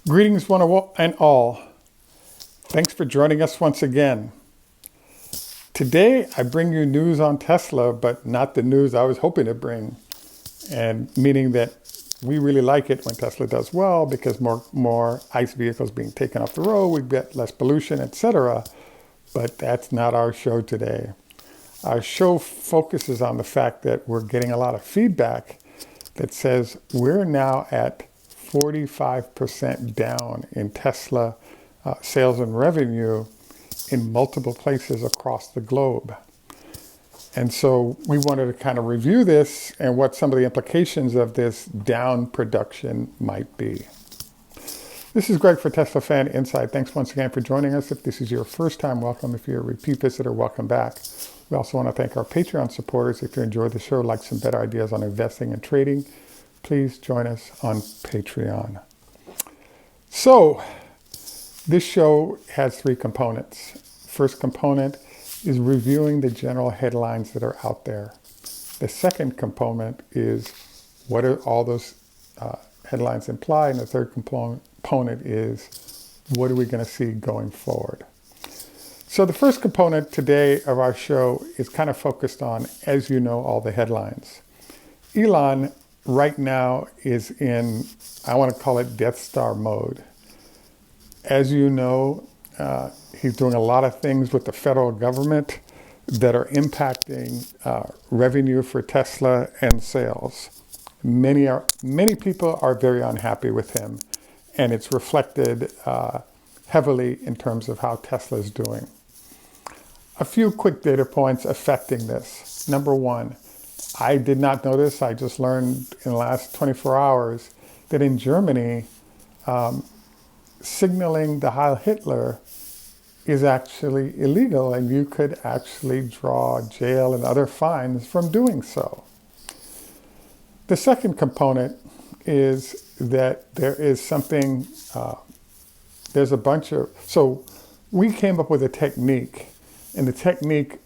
Greetings, one and all. Thanks for joining us once again. Today, I bring you news on Tesla, but not the news I was hoping to bring, and meaning that we really like it when Tesla does well because more ICE vehicles being taken off the road, we get less pollution, etc. But that's not our show today. Our show focuses on the fact that we're getting a lot of feedback that says we're now at 45% down in Tesla sales and revenue in multiple places across the globe. And so we wanted to kind of review this and what some of the implications of this down production might be. This is Greg for Teslafaninsight. Thanks once again for joining us. If this is your first time, welcome. If you're a repeat visitor, welcome back. We also want to thank our Patreon supporters. If you enjoyed the show, like some better ideas on investing and trading, please join us on Patreon. So, this show has three components. First component is reviewing the general headlines that are out there. The second component is what do all those headlines imply, and the third component is what are we going to see going forward. So the first component today of our show is kind of focused on, as you know, all the headlines. Elon right now is in, I want to call it Death Star mode. As you know, he's doing a lot of things with the federal government that are impacting revenue for Tesla and sales. Many people are very unhappy with him, and it's reflected heavily in terms of how Tesla is doing. A few quick data points affecting this. Number one, I did not know this. I just learned in the last 24 hours that in Germany, signaling the Heil Hitler is actually illegal, and you could actually draw jail and other fines from doing so. The second component is that there is something, there's a bunch of, so we came up with a technique, and the technique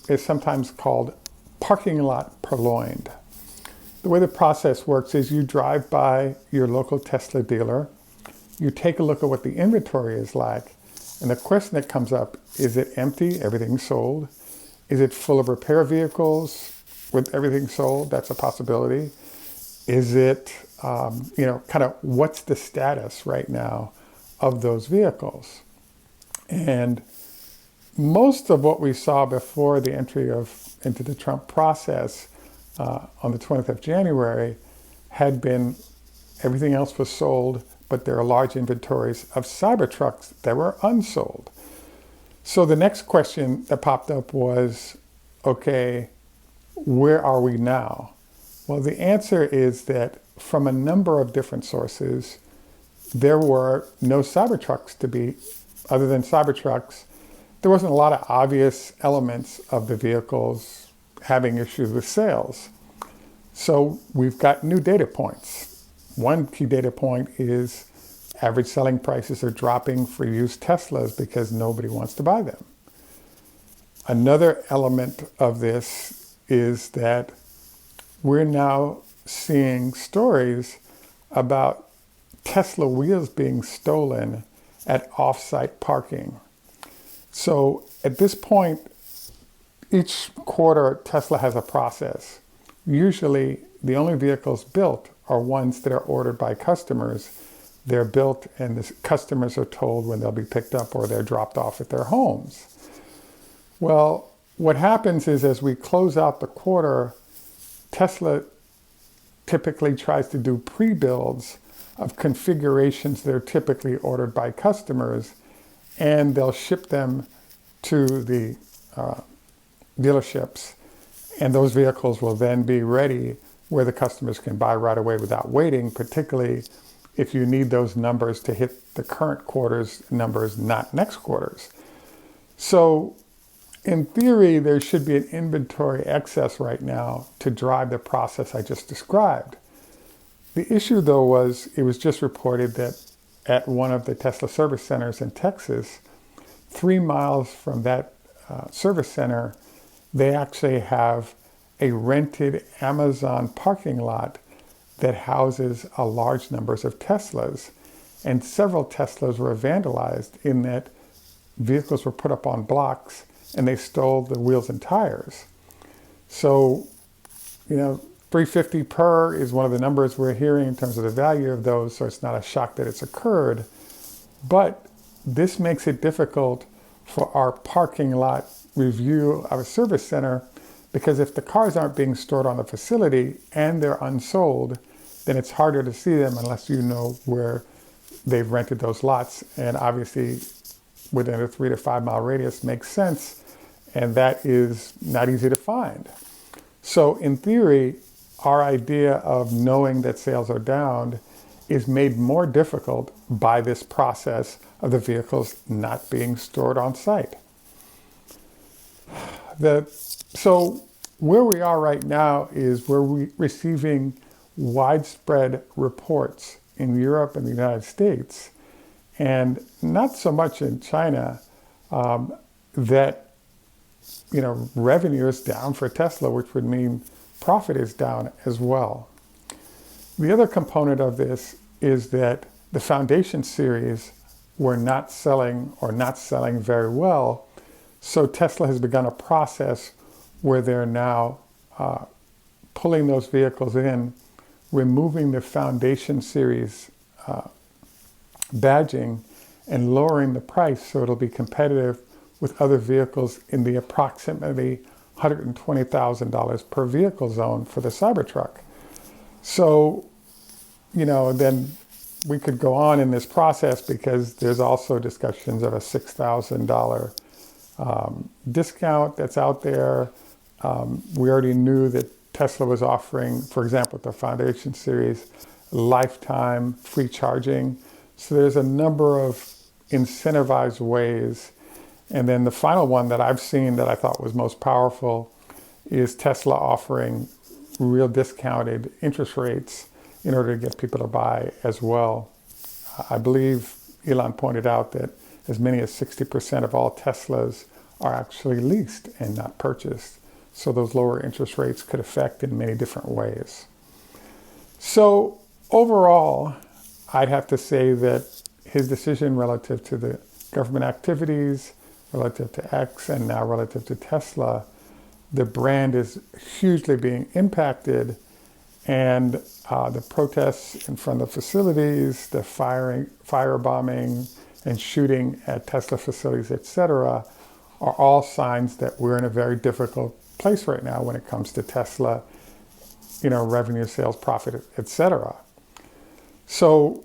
is sometimes called parking lot purloined. The way the process works is you drive by your local Tesla dealer, you take a look at what the inventory is like, and the question that comes up, is it empty, everything sold? Is it full of repair vehicles with everything sold? That's a possibility. Is it, kind of what's the status right now of those vehicles? And most of what we saw before the entry into the Trump process on the 20th of January had been everything else was sold, but there are large inventories of Cybertrucks that were unsold. So the next question that popped up was, okay, where are we now? Well, the answer is that from a number of different sources, there were no Cybertrucks to be, other than Cybertrucks. There wasn't a lot of obvious elements of the vehicles having issues with sales. So we've got new data points. One key data point is average selling prices are dropping for used Teslas because nobody wants to buy them. Another element of this is that we're now seeing stories about Tesla wheels being stolen at off-site parking. So at this point, each quarter Tesla has a process. Usually the only vehicles built are ones that are ordered by customers. They're built and the customers are told when they'll be picked up or they're dropped off at their homes. Well, what happens is as we close out the quarter, Tesla typically tries to do pre-builds of configurations that are typically ordered by customers, and they'll ship them to the dealerships, and those vehicles will then be ready where the customers can buy right away without waiting, particularly if you need those numbers to hit the current quarter's numbers, not next quarter's. So in theory, there should be an inventory excess right now to drive the process I just described. The issue, though, was it was just reported that at one of the Tesla service centers in Texas, 3 miles from that service center, they actually have a rented Amazon parking lot that houses a large numbers of Teslas. And several Teslas were vandalized in that vehicles were put up on blocks and they stole the wheels and tires. So, 350 per is one of the numbers we're hearing in terms of the value of those, so it's not a shock that it's occurred. But this makes it difficult for our parking lot review of a service center, because if the cars aren't being stored on the facility and they're unsold, then it's harder to see them unless you know where they've rented those lots. And obviously, within a 3 to 5 mile radius makes sense, and that is not easy to find. So in theory, our idea of knowing that sales are down is made more difficult by this process of the vehicles not being stored on site. So where we are right now is we're receiving widespread reports in Europe and the United States, and not so much in China, that revenue is down for Tesla, which would mean profit is down as well. The other component of this is that the Foundation series were not selling very well. So Tesla has begun a process where they're now pulling those vehicles in, removing the Foundation series badging, and lowering the price so it'll be competitive with other vehicles in the approximately $120,000 per vehicle zone for the Cybertruck. So, then we could go on in this process, because there's also discussions of a $6,000 discount that's out there. We already knew that Tesla was offering, for example, with the Foundation series, lifetime free charging. So there's a number of incentivized ways. And then the final one that I've seen that I thought was most powerful is Tesla offering real discounted interest rates in order to get people to buy as well. I believe Elon pointed out that as many as 60% of all Teslas are actually leased and not purchased. So those lower interest rates could affect in many different ways. So overall, I'd have to say that his decision relative to the government activities, relative to X, and now relative to Tesla, the brand is hugely being impacted, and the protests in front of facilities, the firebombing and shooting at Tesla facilities, etc., are all signs that we're in a very difficult place right now when it comes to Tesla, revenue, sales, profit, etc. So,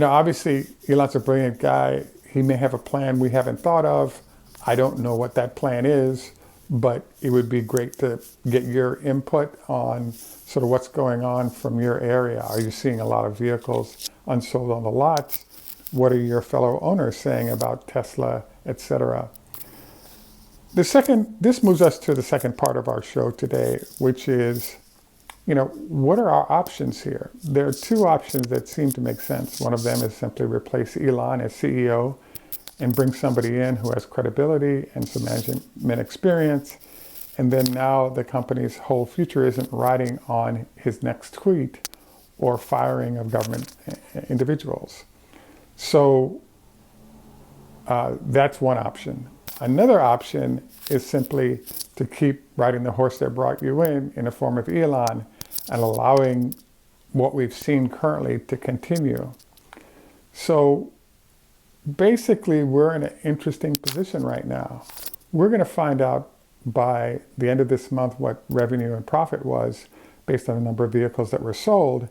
obviously, Elon's a brilliant guy. He may have a plan we haven't thought of. I don't know what that plan is, but it would be great to get your input on sort of what's going on from your area. Are you seeing a lot of vehicles unsold on the lots? What are your fellow owners saying about Tesla, etc.? This moves us to the second part of our show today, which is, what are our options here? There are two options that seem to make sense. One of them is simply replace Elon as CEO and bring somebody in who has credibility and some management experience. And then now the company's whole future isn't riding on his next tweet or firing of government individuals. So that's one option. Another option is simply to keep riding the horse that brought you in the form of Elon, and allowing what we've seen currently to continue. So basically, we're in an interesting position right now. We're going to find out by the end of this month what revenue and profit was based on the number of vehicles that were sold.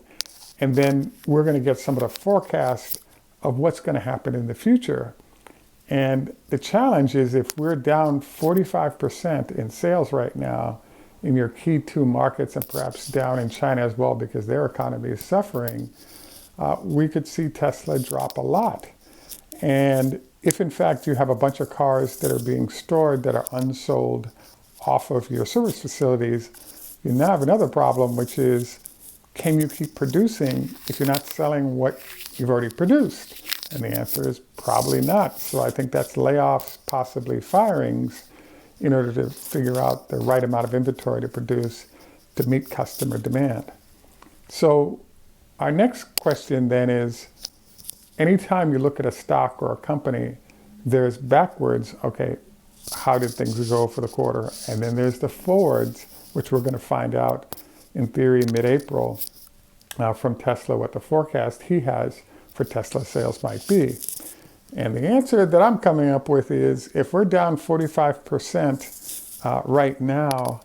And then we're going to get some of the forecast of what's going to happen in the future. And the challenge is, if we're down 45% in sales right now in your key two markets, and perhaps down in China as well because their economy is suffering, we could see Tesla drop a lot. And if in fact you have a bunch of cars that are being stored that are unsold off of your service facilities, you now have another problem, which is, can you keep producing if you're not selling what you've already produced? And the answer is probably not. So I think that's layoffs, possibly firings, in order to figure out the right amount of inventory to produce to meet customer demand. So our next question then is, anytime you look at a stock or a company, there's backwards, okay, how did things go for the quarter? And then there's the forwards, which we're going to find out in theory mid-April from Tesla what the forecast he has for Tesla sales might be. And the answer that I'm coming up with is, if we're down 45% right now,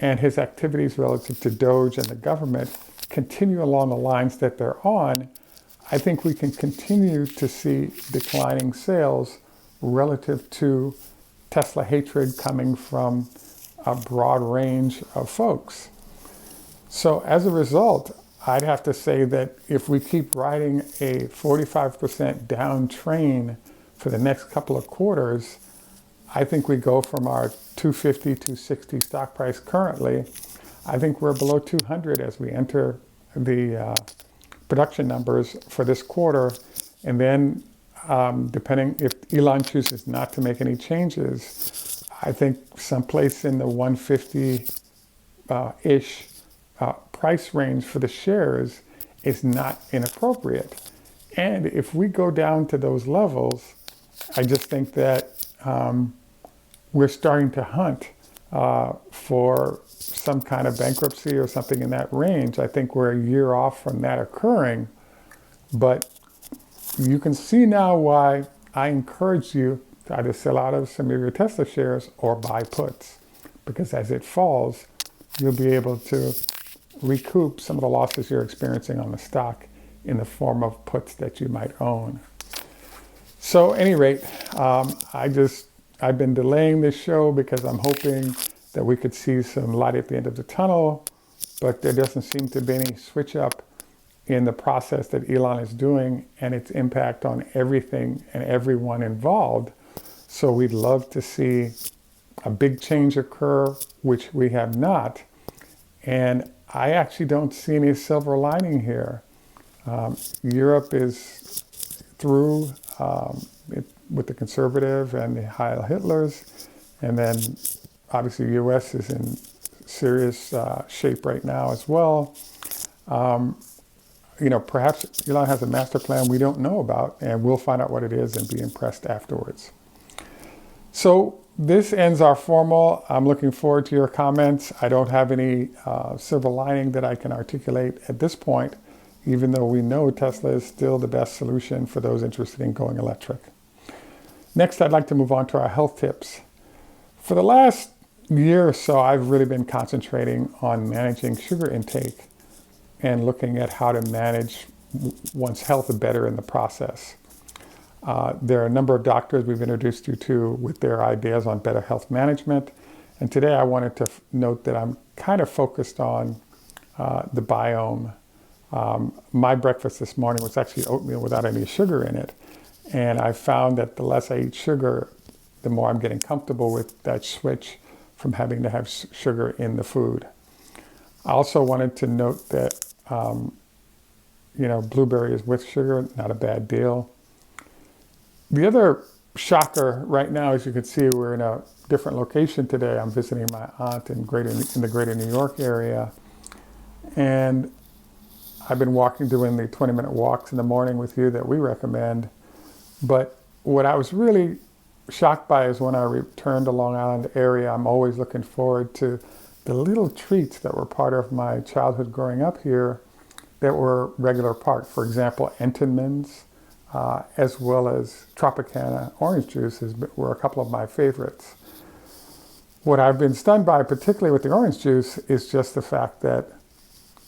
and his activities relative to Doge and the government continue along the lines that they're on, I think we can continue to see declining sales relative to Tesla hatred coming from a broad range of folks. So as a result, I'd have to say that if we keep riding a 45% down train for the next couple of quarters, I think we go from our 250, 260 stock price currently. I think we're below 200 as we enter the production numbers for this quarter. And then depending if Elon chooses not to make any changes, I think someplace in the 150-ish price range for the shares is not inappropriate. And if we go down to those levels, I just think that we're starting to hunt for some kind of bankruptcy or something in that range. I think we're a year off from that occurring, but you can see now why I encourage you to either sell out of some of your Tesla shares or buy puts, because as it falls, you'll be able to recoup some of the losses you're experiencing on the stock in the form of puts that you might own. So at any rate, I've been delaying this show because I'm hoping that we could see some light at the end of the tunnel, but there doesn't seem to be any switch up in the process that Elon is doing and its impact on everything and everyone involved. So we'd love to see a big change occur, which we have not. And I actually don't see any silver lining here. Europe is through with the conservative and the Heil Hitlers, and then obviously the US is in serious shape right now as well. Perhaps Elon has a master plan we don't know about, and we'll find out what it is and be impressed afterwards. So this ends our formal. I'm looking forward to your comments. I don't have any silver lining that I can articulate at this point, even though we know Tesla is still the best solution for those interested in going electric. Next, I'd like to move on to our health tips. For the last year or so, I've really been concentrating on managing sugar intake and looking at how to manage one's health better in the process. There are a number of doctors we've introduced you to with their ideas on better health management. And today I wanted to note that I'm kind of focused on the biome. My breakfast this morning was actually oatmeal without any sugar in it. And I found that the less I eat sugar, the more I'm getting comfortable with that switch from having to have sugar in the food. I also wanted to note that, blueberries with sugar, not a bad deal. The other shocker right now, as you can see, we're in a different location today. I'm visiting my aunt in the greater New York area. And I've been doing the 20-minute walks in the morning with you that we recommend. But what I was really shocked by is when I returned to Long Island area, I'm always looking forward to the little treats that were part of my childhood growing up here that were regular part. For example, Entenmann's, as well as Tropicana orange juices were a couple of my favorites. What I've been stunned by, particularly with the orange juice, is just the fact that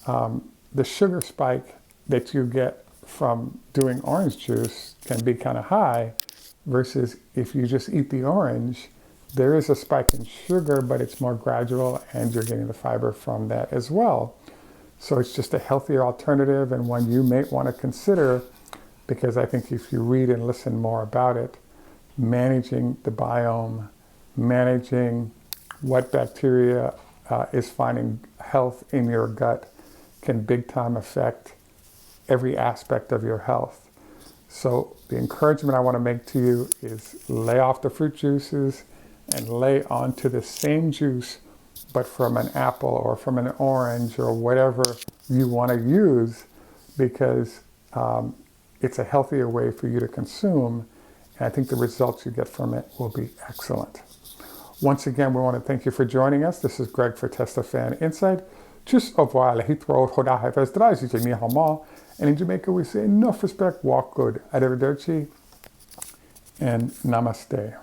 the sugar spike that you get from doing orange juice can be kind of high, versus if you just eat the orange, there is a spike in sugar, but it's more gradual and you're getting the fiber from that as well. So it's just a healthier alternative, and one you may want to consider, because I think if you read and listen more about it, managing the biome, managing what bacteria is finding health in your gut can big time affect every aspect of your health. So the encouragement I want to make to you is lay off the fruit juices and lay onto the same juice, but from an apple or from an orange or whatever you want to use, because it's a healthier way for you to consume, and I think the results you get from it will be excellent. Once again, we want to thank you for joining us. This is Greg for Teslafaninsight. Tschüss, au revoir, lahitro, hoda, haifes, drazi, ni hama. And in Jamaica, we say enough respect, walk good. Arrivederci and namaste.